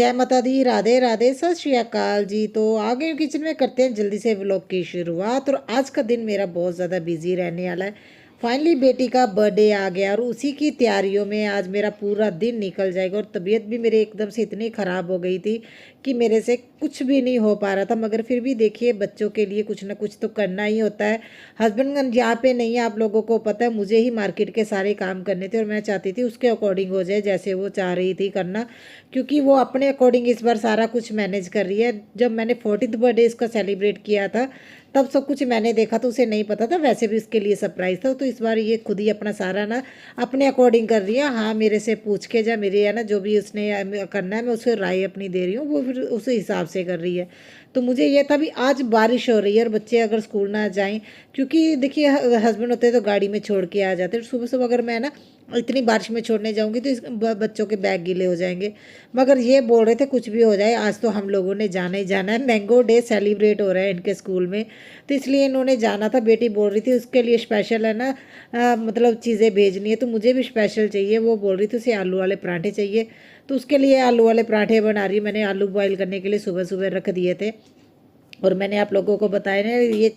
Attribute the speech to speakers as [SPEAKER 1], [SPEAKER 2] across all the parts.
[SPEAKER 1] जय माता दी, राधे राधे, सत श्री अकाल जी। तो आ गए किचन में, करते हैं जल्दी से व्लॉग की शुरुआत। और आज का दिन मेरा बहुत ज़्यादा बिजी रहने वाला है। फाइनली बेटी का बर्थडे आ गया और उसी की तैयारियों में आज मेरा पूरा दिन निकल जाएगा। और तबीयत भी मेरी एकदम से इतनी ख़राब हो गई थी कि मेरे से कुछ भी नहीं हो पा रहा था। मगर फिर भी देखिए, बच्चों के लिए कुछ ना कुछ तो करना ही होता है। हस्बैंड यहाँ पे नहीं है, आप लोगों को पता है। मुझे ही मार्केट के सारे काम करने थे और मैं चाहती थी उसके अकॉर्डिंग हो जाए, जैसे वो चाह रही थी करना। क्योंकि वो अपने अकॉर्डिंग इस बार सारा कुछ मैनेज कर रही है। जब मैंने 40th बर्थडे इसका सेलिब्रेट किया था तब सब कुछ मैंने देखा, तो उसे नहीं पता था। वैसे भी उसके लिए सरप्राइज़ था। तो इस बार ये खुद ही अपना सारा ना अपने अकॉर्डिंग कर रही है। हाँ, मेरे से पूछ के जा, मेरे है ना जो भी उसने करना है मैं उसे राय अपनी दे रही हूँ, वो फिर उस हिसाब से कर रही है। तो मुझे ये था भी आज बारिश हो रही है और बच्चे अगर स्कूल ना जाएं, क्योंकि देखिए हस्बैंड होते हैं तो गाड़ी में छोड़ के आ जाते हैं। सुबह सुबह अगर मैं ना इतनी बारिश में छोड़ने जाऊंगी तो बच्चों के बैग गीले हो जाएंगे। मगर ये बोल रहे थे कुछ भी हो जाए, आज तो हम लोगों ने जाना ही जाना है। मैंगो डे सेलिब्रेट हो रहा है इनके स्कूल में, तो इसलिए इन्होंने जाना था। बेटी बोल रही थी उसके लिए स्पेशल है ना, मतलब चीज़ें भेजनी है, तो मुझे भी स्पेशल चाहिए। वो बोल रही थी उसे आलू वाले पराठे चाहिए, तो उसके लिए आलू वाले पराठे बना रही। मैंने आलू बॉईल करने के लिए सुबह सुबह रख दिए थे। और मैंने आप लोगों को बताया ना, ये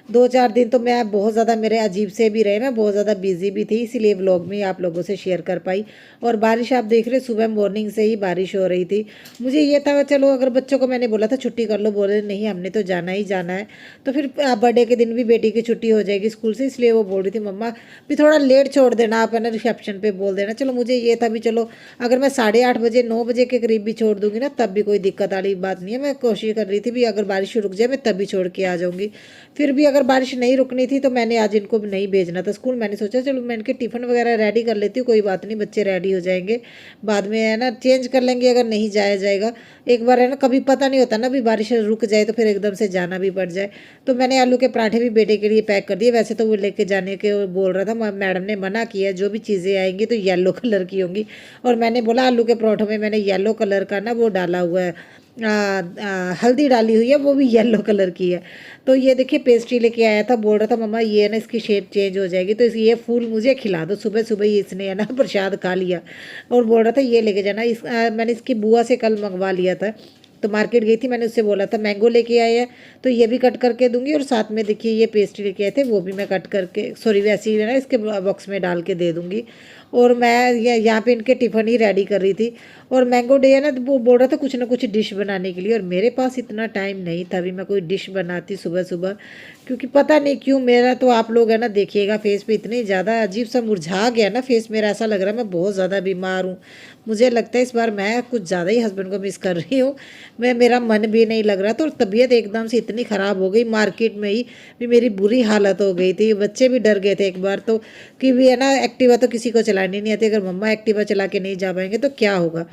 [SPEAKER 1] 2-4 दिन तो मैं बहुत ज़्यादा मेरे अजीब से भी रहे, मैं बहुत ज़्यादा बिजी भी थी, इसीलिए व्लॉग में आप लोगों से शेयर कर पाई। और बारिश आप देख रहे, सुबह मॉर्निंग से ही बारिश हो रही थी। मुझे ये था चलो, अगर बच्चों को मैंने बोला था छुट्टी कर लो, बोले नहीं हमने तो जाना ही जाना है। तो फिर बर्थडे के दिन भी बेटी की छुट्टी हो जाएगी स्कूल से, इसलिए वो बोल रही थी मम्मा भी थोड़ा लेट छोड़ देना, आप है ना रिसेप्शन पे बोल देना। चलो मुझे ये था भी चलो, अगर मैं 8:30 बजे 9 बजे के करीब भी छोड़ दूंगी ना तब भी कोई दिक्कत वाली बात नहीं है। मैं कोशिश कर रही थी भी अगर बारिश रुक जाए मैं तभी छोड़ के आ जाऊंगी। फिर भी अगर बारिश नहीं रुकनी थी तो मैंने आज इनको नहीं भेजना था स्कूल। मैंने सोचा चलो मैं इनके टिफ़िन वगैरह रेडी कर लेती हूँ, कोई बात नहीं, बच्चे रेडी हो जाएंगे, बाद में है ना चेंज कर लेंगे अगर नहीं जाया जाएगा। एक बार है ना, कभी पता नहीं होता ना, भी बारिश रुक जाए तो फिर एकदम से जाना भी पड़ जाए। तो मैंने आलू के पराठे भी बेटे के लिए पैक कर दिए। वैसे तो वो लेके जाने के बोल रहा था, मैडम ने मना किया जो भी चीज़ें आएंगी तो येलो कलर की होंगी। और मैंने बोला आलू के पराठों में मैंने येलो कलर का ना वो डाला हुआ है, हल्दी डाली हुई है, वो भी येलो कलर की है। तो ये देखिए पेस्ट्री लेके आया था, बोल रहा था मम्मा ये ना इसकी शेप चेंज हो जाएगी तो ये फूल मुझे खिला दो। सुबह सुबह ही इसने है ना प्रसाद खा लिया और बोल रहा था ये लेके जाना। मैंने इसकी बुआ से कल मंगवा लिया था, तो मार्केट गई थी, मैंने उससे बोला था मैंगो लेके आए हैं तो ये भी कट करके दूंगी। और साथ में देखिए ये पेस्ट्री लेके आए थे, वो भी मैं कट करके, सॉरी वैसे ही है ना इसके बॉक्स में डाल के दे दूंगी। और मैं यहाँ पे इनके टिफ़िन ही रेडी कर रही थी। और मैंगो डे है ना, तो वो बोल रहा था कुछ ना कुछ डिश बनाने के लिए, और मेरे पास इतना टाइम नहीं था भी मैं कोई डिश बनाती सुबह सुबह। क्योंकि पता नहीं क्यों मेरा तो, आप लोग है ना देखिएगा फेस पे इतनी ज़्यादा अजीब सा मुरझा गया ना फेस मेरा, ऐसा लग रहा है मैं बहुत ज़्यादा बीमार हूँ। मुझे लगता है इस बार मैं कुछ ज़्यादा ही हस्बैंड को मिस कर रही हूँ। मेरा मन भी नहीं लग रहा था और तबीयत एकदम से इतनी ख़राब हो गई, मार्केट में ही भी मेरी बुरी हालत हो गई थी। बच्चे भी डर गए थे एक बार तो, कि भी है ना एक्टिवा तो किसी को चलानी नहीं आती, अगर मम्मा एक्टिवा चला के नहीं जा पाएंगे तो क्या होगा।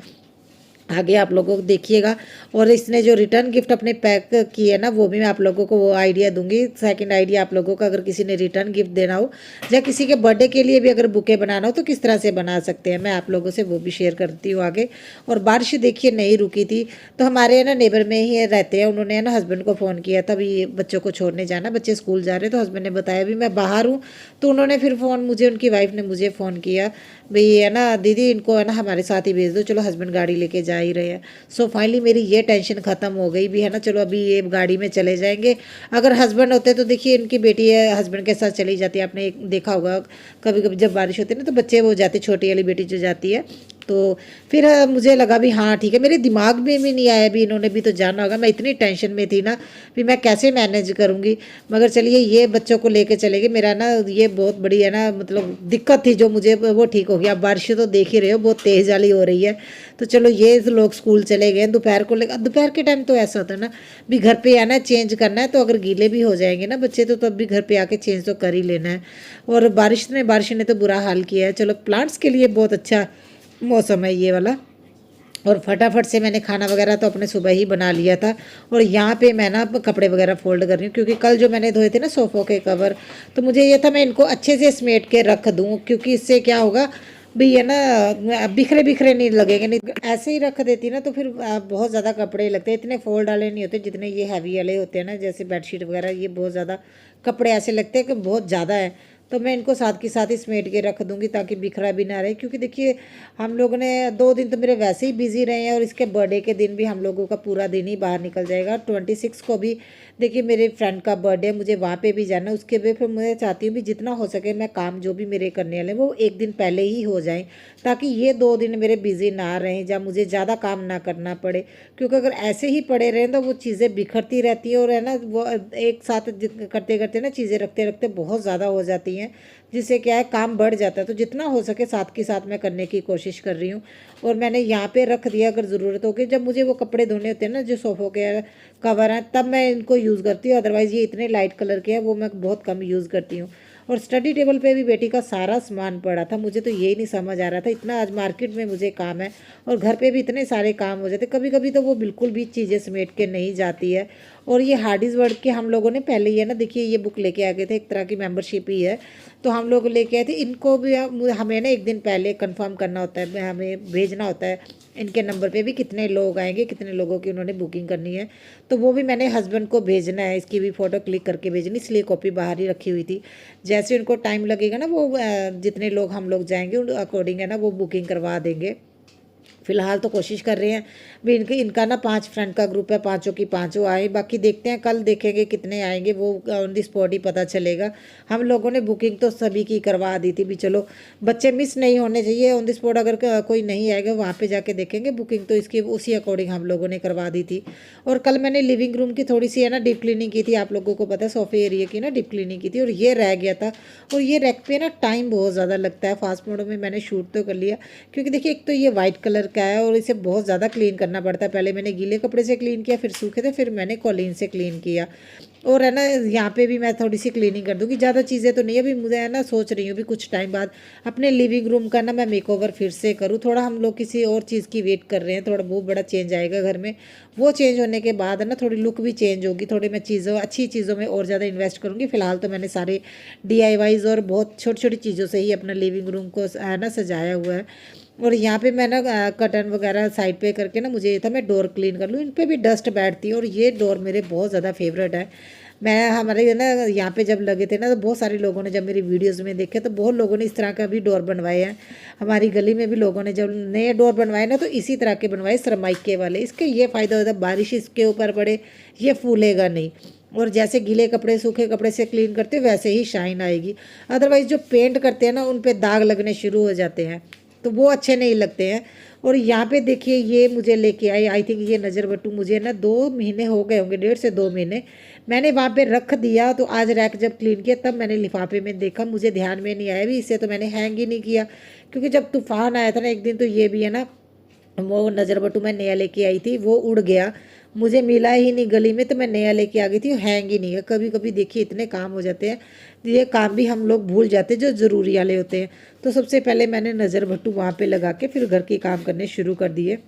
[SPEAKER 1] आगे आप लोगों को देखिएगा। और इसने जो रिटर्न गिफ्ट अपने पैक किए ना, वो भी मैं आप लोगों को वो आइडिया दूंगी। सेकंड आइडिया आप लोगों का, अगर किसी ने रिटर्न गिफ्ट देना हो या किसी के बर्थडे के लिए भी अगर बुके बनाना हो तो किस तरह से बना सकते हैं, मैं आप लोगों से वो भी शेयर करती हूँ आगे। और बारिश देखिए नहीं रुकी थी, तो हमारे है ना नेबर में ही रहते हैं, उन्होंने है ना हस्बैंड को फ़ोन किया था भी बच्चों को छोड़ने जाना, बच्चे स्कूल जा रहे हैं। तो हस्बैंड ने बताया भी मैं बाहर हूँ, तो उन्होंने फिर फ़ोन, मुझे उनकी वाइफ ने मुझे फ़ोन किया भाई है ना दीदी इनको है ना हमारे साथ ही भेज दो, चलो हस्बैंड गाड़ी लेके जा ही रहे हैं। सो फाइनली मेरी ये टेंशन ख़त्म हो गई भी है ना, चलो अभी ये गाड़ी में चले जाएंगे। अगर हस्बैंड होते तो देखिए इनकी बेटी है हस्बैंड के साथ चली जाती है, आपने देखा होगा कभी कभी जब बारिश होती है ना तो बच्चे वो जाते, छोटी वाली बेटी जो जाती है। तो फिर मुझे लगा भी हाँ ठीक है, मेरे दिमाग में भी नहीं आया भी इन्होंने भी तो जाना होगा। मैं इतनी टेंशन में थी ना भी मैं कैसे मैनेज करूँगी। मगर चलिए ये बच्चों को लेके चले गए, मेरा ना ये बहुत बड़ी है ना मतलब दिक्कत थी जो मुझे वो ठीक हो गया। बारिश तो देख ही रहे हो बहुत तेज़ वाली हो रही है। तो चलो ये लोग स्कूल चले गए, दोपहर को लेकर, दोपहर के टाइम तो ऐसा होता है ना भी घर पे आना है चेंज करना है, तो अगर गीले भी हो जाएंगे ना बच्चे तो तब भी घर पे आके चेंज तो कर ही लेना है। और बारिश ने तो बुरा हाल किया है। चलो प्लांट्स के लिए बहुत अच्छा मौसम है ये वाला। और फटाफट से मैंने खाना वगैरह तो अपने सुबह ही बना लिया था। और यहाँ पे मैं ना कपड़े वगैरह फोल्ड कर रही हूँ, क्योंकि कल जो मैंने धोए थे ना सोफ़ों के कवर, तो मुझे ये था मैं इनको अच्छे से समेट के रख दूँ, क्योंकि इससे क्या होगा भी ये ना बिखरे बिखरे नहीं लगेंगे। नहीं ऐसे ही रख देती ना तो फिर बहुत ज़्यादा कपड़े लगते हैं। इतने फोल्ड वाले नहीं होते जितने ये हैवी वाले होते हैं ना, जैसे बेडशीट वगैरह, ये बहुत ज़्यादा कपड़े ऐसे लगते हैं कि बहुत ज़्यादा है। तो मैं इनको साथ के साथ ही समेट के रख दूँगी ताकि बिखरा भी ना रहे। क्योंकि देखिए हम लोगों ने 2 दिन तो मेरे वैसे ही बिज़ी रहे हैं और इसके बर्थडे के दिन भी हम लोगों का पूरा दिन ही बाहर निकल जाएगा। 26 को भी देखिए मेरे फ्रेंड का बर्थडे है, मुझे वहाँ पे भी जाना है। उसके भी फिर मैं चाहती हूँ भी जितना हो सके मैं काम जो भी मेरे करने वाले हैं वो एक दिन पहले ही हो जाएँ, ताकि ये 2 दिन मेरे बिज़ी ना रहें या मुझे ज़्यादा काम ना करना पड़े। क्योंकि अगर ऐसे ही पड़े रहें तो वो चीज़ें बिखरती रहती हैं और है ना वो एक साथ करते करते ना चीज़ें रखते रखते बहुत ज़्यादा हो जाती हैं, जिससे क्या है काम बढ़ जाता है। तो जितना हो सके साथ के साथ मैं करने की कोशिश कर रही हूँ। और मैंने यहाँ पे रख दिया, अगर ज़रूरत होगी जब मुझे वो कपड़े धोने होते हैं ना जो सोफ़ों के कवर हैं तब मैं इनको यूज़ करती हूँ। अदरवाइज़ ये इतने लाइट कलर के हैं वो मैं बहुत कम यूज़ करती हूँ। और स्टडी टेबल पे भी बेटी का सारा सामान पड़ा था, मुझे तो यही नहीं समझ आ रहा था, इतना आज मार्केट में मुझे काम है और घर पे भी इतने सारे काम हो जाते, कभी कभी तो वो बिल्कुल भी चीज़ें समेट के नहीं जाती है। और ये हार्डिस वर्ड के हम लोगों ने पहले ही है ना, देखिए ये बुक लेके आ गए थे, एक तरह की मेंबरशिप ही है, तो हम लोग लेके आए थे। इनको भी हमें ना एक दिन पहले कंफर्म करना होता है, हमें भेजना होता है इनके नंबर पे भी कितने लोग आएंगे, कितने लोगों की उन्होंने बुकिंग करनी है। तो वो भी मैंने हस्बैंड को भेजना है, इसकी भी फ़ोटो क्लिक करके भेजनी, इसलिए कॉपी बाहर ही रखी हुई थी। जैसे उनको टाइम लगेगा ना वो जितने लोग हम लोग जाएंगे उन अकॉर्डिंग है ना वो बुकिंग करवा देंगे। फ़िलहाल तो कोशिश कर रहे हैं भी इनका ना 5 फ्रेंड का ग्रुप है, पाँचों की पाँचों आए। बाकी देखते हैं कल देखेंगे कितने आएंगे, वो ऑन द स्पॉट ही पता चलेगा। हम लोगों ने बुकिंग तो सभी की करवा दी थी भी, चलो बच्चे मिस नहीं होने चाहिए। ऑन द स्पॉट अगर कोई नहीं आएगा वहाँ पे जाके देखेंगे, बुकिंग तो इसकी उसी अकॉर्डिंग हम लोगों ने करवा दी थी। और कल मैंने लिविंग रूम की थोड़ी सी है ना डीप क्लीनिंग की थी, आप लोगों को पता है सोफे एरिया की ना डीप क्लीनिंग की थी, और ये रह गया था। और ये रैक पे ना टाइम बहुत ज़्यादा लगता है। फास्ट मोड में मैंने शूट तो कर लिया, क्योंकि देखिए एक तो ये वाइट कलर का है और इसे बहुत ज़्यादा क्लीन करना पड़ता है। पहले मैंने गीले कपड़े से क्लीन किया, फिर सूखे थे, फिर मैंने कॉलीन से क्लीन किया। और है ना यहाँ पे भी मैं थोड़ी सी क्लीनिंग कर दूँगी, ज़्यादा चीज़ें तो नहीं है। अभी मुझे है ना सोच रही हूँ भी कुछ टाइम बाद अपने लिविंग रूम का ना मैं मेकओवर फिर से करूँ। थोड़ा हम लोग किसी और चीज़ की वेट कर रहे हैं, थोड़ा बहुत बड़ा चेंज आएगा घर में। वो चेंज होने के बाद है ना थोड़ी लुक भी चेंज होगी, थोड़ी मैं चीज़ों अच्छी चीज़ों में और ज़्यादा इन्वेस्ट करूँगी। फिलहाल तो मैंने सारे DIYs और बहुत छोटी छोटी चीज़ों से ही अपना लिविंग रूम को है ना सजाया हुआ है। और यहाँ पे मैं ना कर्टन वगैरह साइड पे करके ना मुझे ये था मैं डोर क्लीन कर लूँ, इन पे भी डस्ट बैठती है। और ये डोर मेरे बहुत ज़्यादा फेवरेट है। मैं हमारे ना यहाँ पे जब लगे थे ना तो बहुत सारे लोगों ने जब मेरी वीडियोस में देखे तो बहुत लोगों ने इस तरह का भी डोर बनवाए हैं। हमारी गली में भी लोगों ने जब नए डोर बनवाए ना तो इसी तरह के बनवाए, सरमाइके वाले। इसके ये फ़ायदा होता है बारिश इसके ऊपर पड़े ये फूलेगा नहीं, और जैसे गीले कपड़े सूखे कपड़े से क्लीन करते वैसे ही शाइन आएगी। अदरवाइज़ जो पेंट करते हैं ना उन पे दाग लगने शुरू हो जाते हैं, तो वो अच्छे नहीं लगते हैं। और यहाँ पे देखिए ये मुझे लेके आई थिंक ये नज़र बट्टू मुझे ना 2 महीने हो गए होंगे, 1.5 से 2 महीने मैंने वहाँ पे रख दिया। तो आज रैक जब क्लीन किया तब मैंने लिफाफे में देखा, मुझे ध्यान में नहीं आया भी, इसे तो मैंने हैंग ही नहीं किया। क्योंकि जब तूफान आया था ना एक दिन, तो ये भी है ना वो नज़र बट्टू मैं नया लेके आई थी, वो उड़ गया, मुझे मिला ही नहीं गली में, तो मैं नया लेके आ गई थी, हैंग ही नहीं है। कभी कभी देखिए इतने काम हो जाते हैं, ये काम भी हम लोग भूल जाते हैं जो ज़रूरी वाले होते हैं। तो सबसे पहले मैंने नज़र बट्टू वहाँ पे लगा के फिर घर के काम करने शुरू कर दिए।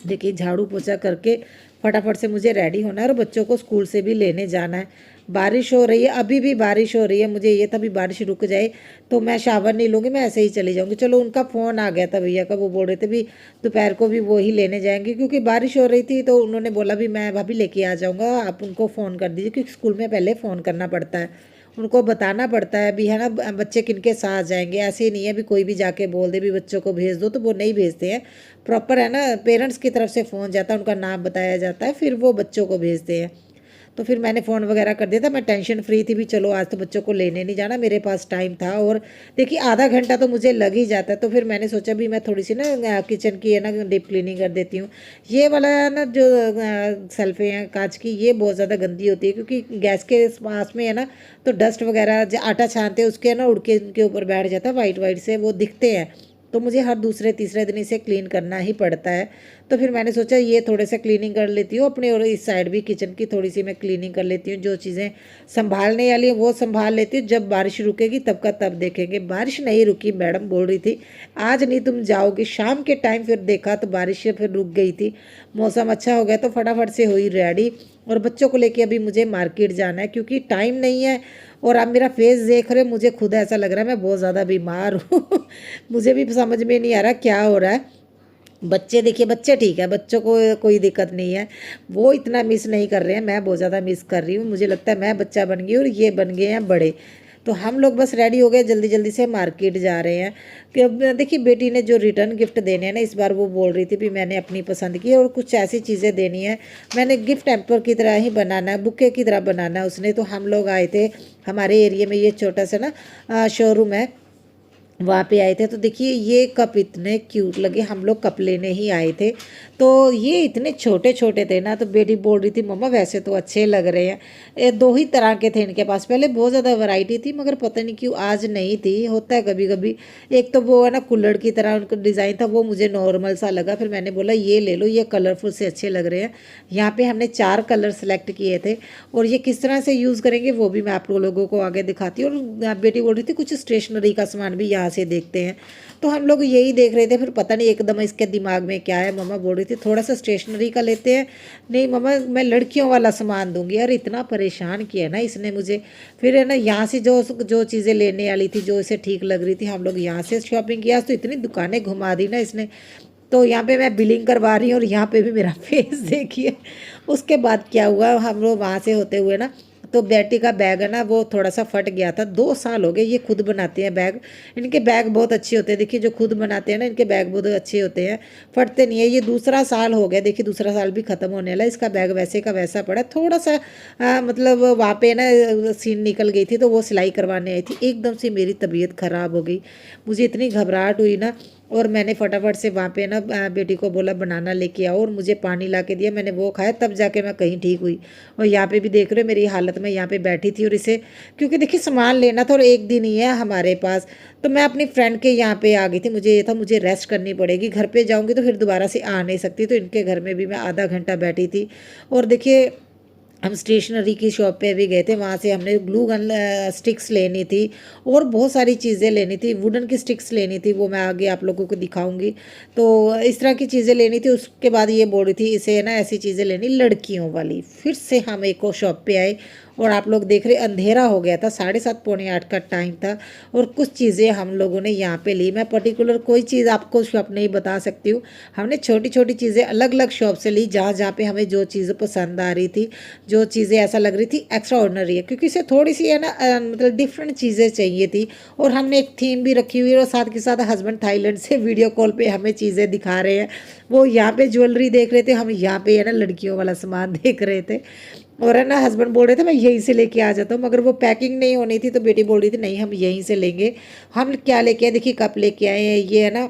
[SPEAKER 1] देखिए झाड़ू पोछा करके फटाफट से मुझे रेडी होना है और बच्चों को स्कूल से भी लेने जाना है। बारिश हो रही है, अभी भी बारिश हो रही है, मुझे ये था भी बारिश रुक जाए तो मैं शावर नहीं लूँगी, मैं ऐसे ही चली जाऊँगी। चलो उनका फ़ोन आ गया था भैया का, वो बोल रहे थे भी दोपहर को भी वो ही लेने जाएंगे, क्योंकि बारिश हो रही थी। तो उन्होंने बोला भी मैं भाभी लेके आ जाऊँगा, आप उनको फ़ोन कर दीजिए, क्योंकि स्कूल में पहले फ़ोन करना पड़ता है, उनको बताना पड़ता है भी है ना बच्चे किनके साथ जाएंगे। ऐसे ही नहीं है भी कोई भी जाके बोल दे भी बच्चों को भेज दो, तो वो नहीं भेजते हैं। प्रॉपर है ना पेरेंट्स की तरफ से फ़ोन जाता है, उनका नाम बताया जाता है, फिर वो बच्चों को भेजते हैं। तो फिर मैंने फ़ोन वगैरह कर दिया था, मैं टेंशन फ्री थी भी चलो आज तो बच्चों को लेने नहीं जाना, मेरे पास टाइम था। और देखिए आधा घंटा तो मुझे लग ही जाता है। तो फिर मैंने सोचा भी मैं थोड़ी सी ना किचन की है ना डीप क्लीनिंग कर देती हूँ। ये वाला ना जो सेल्फे हैं कांच की, ये बहुत ज़्यादा गंदी होती है, क्योंकि गैस के पास में है ना तो डस्ट वगैरह जो आटा छानते हैं उसके ना उड़ के उनके ऊपर बैठ जाता है, वाइट वाइट से वो दिखते हैं। तो मुझे हर दूसरे तीसरे दिन इसे क्लीन करना ही पड़ता है। तो फिर मैंने सोचा ये थोड़े से क्लीनिंग कर लेती हूँ अपने, और इस साइड भी किचन की थोड़ी सी मैं क्लीनिंग कर लेती हूँ। जो चीज़ें संभालने वाली है वो संभाल लेती हूँ, जब बारिश रुकेगी तब का तब देखेंगे। बारिश नहीं रुकी, मैडम बोल रही थी आज नहीं तुम जाओगी, शाम के टाइम फिर देखा तो बारिश फिर रुक गई थी। मौसम अच्छा हो गया तो फटाफट से हुई रेडी, और बच्चों को लेके अभी मुझे मार्केट जाना है, क्योंकि टाइम नहीं है। और आप मेरा फेस देख रहे हो, मुझे खुद ऐसा लग रहा है मैं बहुत ज़्यादा बीमार हूँ मुझे भी समझ में नहीं आ रहा क्या हो रहा है। बच्चे देखिए, बच्चे ठीक है, बच्चों को कोई दिक्कत नहीं है, वो इतना मिस नहीं कर रहे हैं, मैं बहुत ज़्यादा मिस कर रही हूँ। मुझे लगता है मैं बच्चा बन गई और ये बन गए हैं बड़े। तो हम लोग बस रेडी हो गए, जल्दी जल्दी से मार्केट जा रहे हैं कि अब देखिए बेटी ने जो रिटर्न गिफ्ट देने हैं ना, इस बार वो बोल रही थी भी मैंने अपनी पसंद की और कुछ ऐसी चीज़ें देनी है, मैंने गिफ्ट हैम्पर की तरह ही बनाना है, बुके की तरह बनाना है उसने। तो हम लोग आए थे, हमारे एरिया में ये छोटा सा ना शोरूम है, वहाँ पे आए थे। तो देखिए ये कप इतने क्यूट लगे, हम लोग कप लेने ही आए थे। तो ये इतने छोटे छोटे थे ना, तो बेटी बोल रही थी मम्मा वैसे तो अच्छे लग रहे हैं। ये दो ही तरह के थे इनके पास, पहले बहुत ज़्यादा वैरायटी थी मगर पता नहीं क्यों आज नहीं थी, होता है कभी कभी। एक तो वो है ना कुल्हड़ की तरह उनका डिज़ाइन था, वो मुझे नॉर्मल सा लगा, फिर मैंने बोला ये ले लो, ये कलरफुल से अच्छे लग रहे हैं। यहाँ पे हमने 4 कलर सेलेक्ट किए थे और ये किस तरह से यूज़ करेंगे वो भी मैं आप लोगों को आगे दिखाती हूँ। और बेटी बोल रही थी कुछ स्टेशनरी का सामान भी यहाँ से देखते हैं, तो हम लोग यही देख रहे थे। फिर पता नहीं एकदम इसके दिमाग में क्या है, मम्मा बोल रही थी थोड़ा सा स्टेशनरी का लेते हैं। नहीं मम्मा मैं लड़कियों वाला सामान दूंगी। यार इतना परेशान किया ना इसने मुझे। फिर है ना यहाँ से जो जो चीज़ें लेने वाली थी, जो इसे ठीक लग रही थी, हम लोग यहाँ से शॉपिंग किया। तो इतनी दुकानें घुमा दी ना इसने। तो यहाँ पे मैं बिलिंग करवा रही हूँ और यहाँ पे भी मेरा फेस देखिए। उसके बाद क्या हुआ, हम लोग वहाँ से होते हुए ना, तो बेटी का बैग है ना वो थोड़ा सा फट गया था। 2 साल हो गए, ये खुद बनाते हैं बैग, इनके बैग बहुत अच्छे होते हैं। देखिए जो खुद बनाते हैं ना, इनके बैग बहुत अच्छे होते हैं, फटते नहीं है। ये दूसरा साल हो गया, देखिए दूसरा साल भी ख़त्म होने वाला। इसका बैग वैसे का वैसा पड़ा, थोड़ा सा मतलब वहाँ पे ना सीन निकल गई थी, तो वो सिलाई करवाने आई थी। एकदम से मेरी तबीयत ख़राब हो गई, मुझे इतनी घबराहट हुई ना। और मैंने फटाफट से वहाँ पे ना बेटी को बोला बनाना लेके आओ, और मुझे पानी ला के दिया, मैंने वो खाया, तब जाके मैं कहीं ठीक हुई। और यहाँ पे भी देख रहे हो मेरी हालत में, यहाँ पे बैठी थी और इसे क्योंकि देखिए सामान लेना था और एक दिन ही है हमारे पास, तो मैं अपनी फ्रेंड के यहाँ पे आ गई थी। मुझे ये था मुझे रेस्ट करनी पड़ेगी, घर पे जाऊँगी तो फिर दोबारा से आ नहीं सकती। तो इनके घर में भी मैं आधा घंटा बैठी थी। और देखिए हम स्टेशनरी की शॉप पे भी गए थे, वहाँ से हमने ग्लू गन स्टिक्स लेनी थी और बहुत सारी चीज़ें लेनी थी। वुडन की स्टिक्स लेनी थी, वो मैं आगे आप लोगों को दिखाऊंगी। तो इस तरह की चीज़ें लेनी थी। उसके बाद ये बोल रही थी इसे ना ऐसी चीज़ें लेनी लड़कियों वाली। फिर से हम एक और शॉप पे आए और आप लोग देख रहे अंधेरा हो गया था, 7:30 पौने 8 का टाइम था। और कुछ चीज़ें हम लोगों ने यहाँ पे ली। मैं पर्टिकुलर कोई चीज़ आपको शॉप नहीं बता सकती हूँ, हमने छोटी छोटी चीज़ें अलग अलग शॉप से ली, जहाँ जहाँ पे हमें जो चीज़ पसंद आ रही थी, जो चीज़ें ऐसा लग रही थी एक्स्ट्रा ऑर्डिनरी है, क्योंकि इसे थोड़ी सी है ना मतलब डिफरेंट चीज़ें चाहिए थी। और हमने एक थीम भी रखी हुई है, और साथ के साथ हस्बैंड थाईलैंड से वीडियो कॉल पे हमें चीज़ें दिखा रहे हैं। वो यहाँ पे ज्वेलरी देख रहे थे, हम यहाँ पे है ना लड़कियों वाला सामान देख रहे थे। और है ना हस्बैंड बोल रहे थे मैं यहीं से लेके आ जाता हूँ, मगर वो पैकिंग नहीं होनी थी, तो बेटी बोल रही थी नहीं हम यहीं से लेंगे। हम क्या लेके आए, देखिए कप लेके आए हैं, ये है ना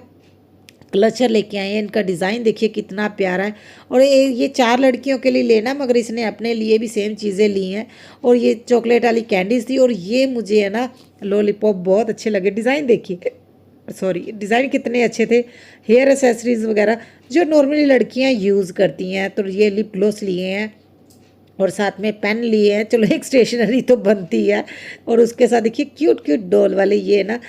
[SPEAKER 1] क्लचर लेके आए हैं। इनका डिज़ाइन देखिए कितना प्यारा है। और ये 4 लड़कियों के लिए लेना, मगर इसने अपने लिए भी सेम चीज़ें ली हैं। और ये चॉकलेट वाली कैंडीज़ थी, और ये मुझे है ना लॉलीपॉप बहुत अच्छे लगे। डिज़ाइन देखिए, सॉरी डिज़ाइन कितने अच्छे थे। हेयर एसेसरीज़ वगैरह जो नॉर्मली लड़कियां यूज़ करती हैं। तो ये लिप ग्लॉस लिए हैं और साथ में पेन लिए हैं, चलो एक स्टेशनरी तो बनती है। और उसके साथ देखिए क्यूट क्यूट डॉल वाले ये ना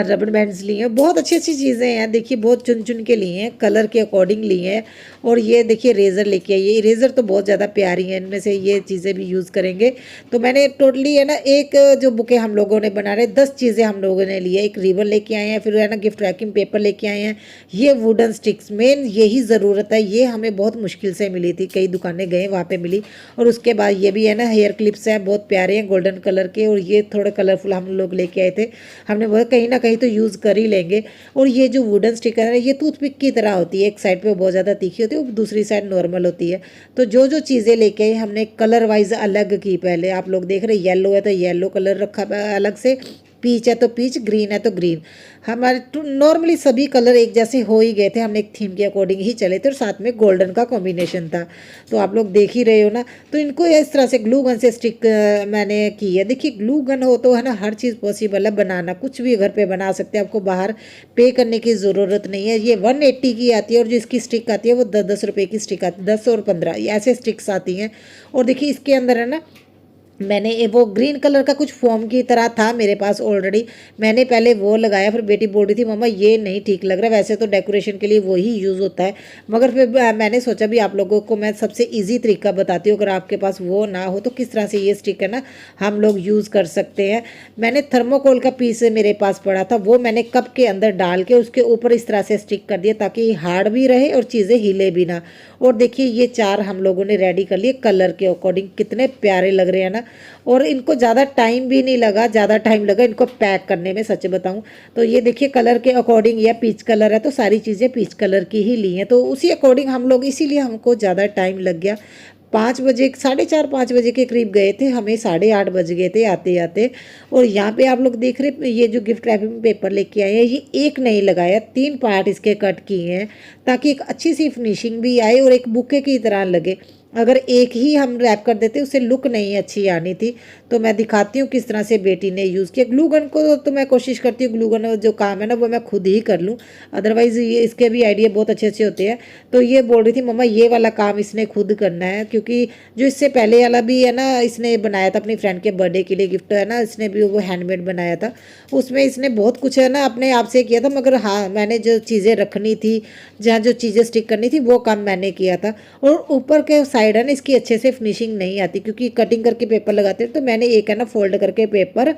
[SPEAKER 1] रबड़ बैंड्स लिए हैं। बहुत अच्छी अच्छी चीज़ें हैं, देखिए बहुत चुन चुन के लिए हैं, कलर के अकॉर्डिंग लिए हैं। और ये देखिए रेज़र लेके आई है, इरेज़र तो बहुत ज़्यादा प्यारी है, इनमें से ये चीज़ें भी यूज़ करेंगे। तो मैंने टोटली है ना एक जो बुके हम लोगों ने बना रहे 10 चीज़ें हम लोगों ने ली है। एक रिबन लेके आए हैं, फिर है ना गिफ्ट रैपिंग पेपर लेके आए हैं, ये वुडन स्टिक्स, मेन यही ज़रूरत है, ये हमें बहुत मुश्किल से मिली थी, कई दुकानें गए वहाँ पे मिली। और उसके बाद ये भी है ना हेयर क्लिप्स हैं, बहुत प्यारे हैं गोल्डन कलर के, और ये थोड़े कलरफुल हम लोग लेके आए थे। हमने वो कहीं ना कहीं तो यूज़ कर ही लेंगे। और ये जो वुडन स्टिकर है, ये टूथपिक की तरह होती है, एक साइड पे बहुत ज़्यादा तीखी होती है, दूसरी साइड नॉर्मल होती है। तो जो जो चीज़ें लेके आए हमने कलर वाइज अलग की। पहले आप लोग देख रहे येलो है तो येलो कलर रखा अलग से, पीच है तो पीच, ग्रीन है तो ग्रीन। हमारे नॉर्मली सभी कलर एक जैसे हो ही गए थे, हमने एक थीम के अकॉर्डिंग ही चले थे, और साथ में गोल्डन का कॉम्बिनेशन था। तो आप लोग देख ही रहे हो ना। तो इनको इस तरह से ग्लू गन से स्टिक मैंने की है। देखिए ग्लू गन हो तो है ना हर चीज़ पॉसिबल है बनाना, कुछ भी घर पे बना सकते हैं, आपको बाहर पे करने की ज़रूरत नहीं है। ये 180 की आती है, और जो इसकी स्टिक आती है वो 10-10 रुपये की स्टिक आती है, 10 और 15 ऐसे स्टिक्स आती हैं। और देखिए इसके अंदर है ना मैंने वो ग्रीन कलर का कुछ फोम की तरह था मेरे पास ऑलरेडी, मैंने पहले वो लगाया। फिर बेटी बोल रही थी मम्मा ये नहीं ठीक लग रहा, वैसे तो डेकोरेशन के लिए वही यूज़ होता है, मगर फिर मैंने सोचा भी आप लोगों को मैं सबसे इजी तरीका बताती हूँ, अगर आपके पास वो ना हो तो किस तरह से ये स्टिक है ना हम लोग यूज़ कर सकते हैं। मैंने थर्मोकोल का पीस मेरे पास पड़ा था, वो मैंने कप के अंदर डाल के उसके ऊपर इस तरह से स्टिक कर दिया, ताकि हार्ड भी रहे और चीज़ें हिले भी ना। और देखिए ये 4 हम लोगों ने रेडी कर लिए कलर के अकॉर्डिंग, कितने प्यारे लग रहे हैं ना। और इनको ज़्यादा टाइम भी नहीं लगा, ज़्यादा टाइम लगा इनको पैक करने में, सच बताऊं तो। ये देखिए कलर के अकॉर्डिंग, यह पीच कलर है तो सारी चीज़ें पीच कलर की ही ली हैं, तो उसी अकॉर्डिंग हम लोग, इसीलिए हमको ज़्यादा टाइम लग गया। 5 बजे, 4:30-5 बजे के करीब गए थे, हमें 8:30 बज गए थे आते आते। और यहाँ पे आप लोग देख रहे, ये जो गिफ्ट रैपिंग पेपर लेके आए हैं, ये एक नहीं लगाया, 3 पार्ट इसके कट किए हैं, ताकि एक अच्छी सी फिनिशिंग भी आए और एक बुके की तरह लगे। अगर एक ही हम रैप कर देते उससे लुक नहीं अच्छी आनी थी। तो मैं दिखाती हूँ किस तरह से बेटी ने यूज़ किया। ग्लू गन को तो मैं कोशिश करती हूँ ग्लू गन जो काम है ना वो मैं खुद ही कर लूँ, अदरवाइज़ ये इसके भी आइडिया बहुत अच्छे अच्छे होते हैं। तो ये बोल रही थी मम्मा ये वाला काम इसने खुद करना है, क्योंकि जो इससे पहले वाला भी है ना इसने बनाया था अपनी फ्रेंड के बर्थडे के लिए गिफ्ट है ना, इसने भी वो हैंडमेड बनाया था। उसमें इसने बहुत कुछ है ना अपने आप से किया था, मगर हाँ मैंने जो चीज़ें रखनी थी, जहाँ जो चीज़ें स्टिक करनी थी वो काम मैंने किया था। और ऊपर के साइड है ना इसकी अच्छे से फिनिशिंग नहीं आती, क्योंकि कटिंग करके पेपर लगाते हैं, तो मैंने एक है ना फोल्ड करके पेपर,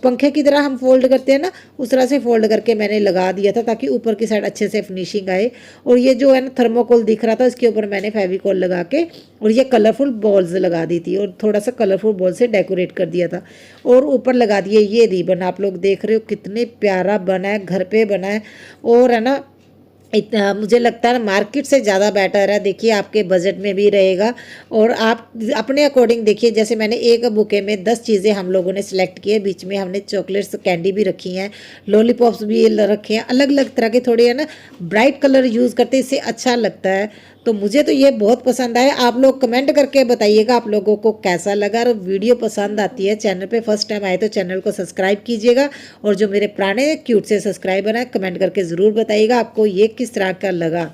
[SPEAKER 1] पंखे की तरह हम फोल्ड करते हैं ना, उस तरह से फोल्ड करके मैंने लगा दिया था, ताकि ऊपर की साइड अच्छे से फिनिशिंग आए। और ये जो है ना थर्मोकोल दिख रहा था, इसके ऊपर मैंने फेविकोल लगा के और ये कलरफुल बॉल्स लगा दी थी, और थोड़ा सा कलरफुल बॉल से डेकोरेट कर दिया था। और ऊपर लगा दिए ये रिबन, आप लोग देख रहे हो कितने प्यारा बना है, घर पे बना है। और है ना इतना मुझे लगता है ना मार्केट से ज़्यादा बेटर है। देखिए आपके बजट में भी रहेगा, और आप अपने अकॉर्डिंग देखिए। जैसे मैंने एक बुके में 10 चीज़ें हम लोगों ने सिलेक्ट की है, बीच में हमने चॉकलेट्स कैंडी भी रखी हैं, लॉलीपॉप्स भी रखे हैं, अलग अलग तरह के, थोड़े है ना ब्राइट कलर यूज़ करते हैं, इससे अच्छा लगता है। तो मुझे तो ये बहुत पसंद आया। आप लोग कमेंट करके बताइएगा आप लोगों को कैसा लगा। और वीडियो पसंद आती है, चैनल पे फर्स्ट टाइम आए तो चैनल को सब्सक्राइब कीजिएगा, और जो मेरे पुराने क्यूट से सब्सक्राइबर हैं कमेंट करके ज़रूर बताइएगा आपको ये किस तरह का लगा।